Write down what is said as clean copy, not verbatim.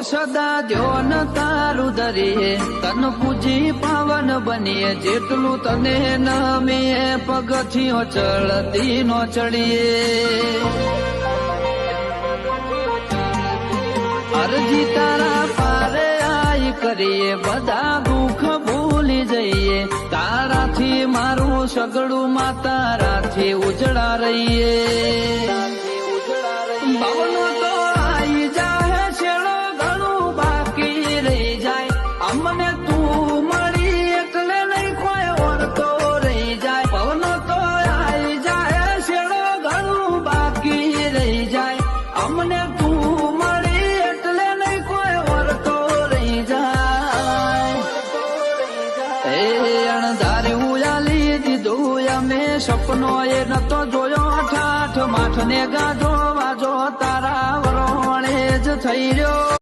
સદા ધ્યોન તારું ધરીએ તન પૂજી પાવન બનીએ જેટલું તને નમીએ પગથિયો ચડતી નો ચડીએ અરજી તારા પારે આઈ કરીએ બધા દુઃખ ભૂલી જઈએ તારાથી મારું સગડું માં તારાથી ઉજળા રહીએ ભવનો તો આઈ જાય છેડો ઘણું બાકી રહી જાય અમને તું મળી એટલે નહીં કોઈ ઓળતો રહી જાય ભવનો તો આઈ જાય છેડો ઘણું બાકી રહી જાય અમને તું મળી એટલે નહીં કોઈ ઓળતો રહી જાય એ અણધાર્યું આલી દીધું અમે સપનો એ નતો જોયો ઠાઠ માઠ ને ગાજો વાજો તારા વરોણે જ થઈ રહ્યો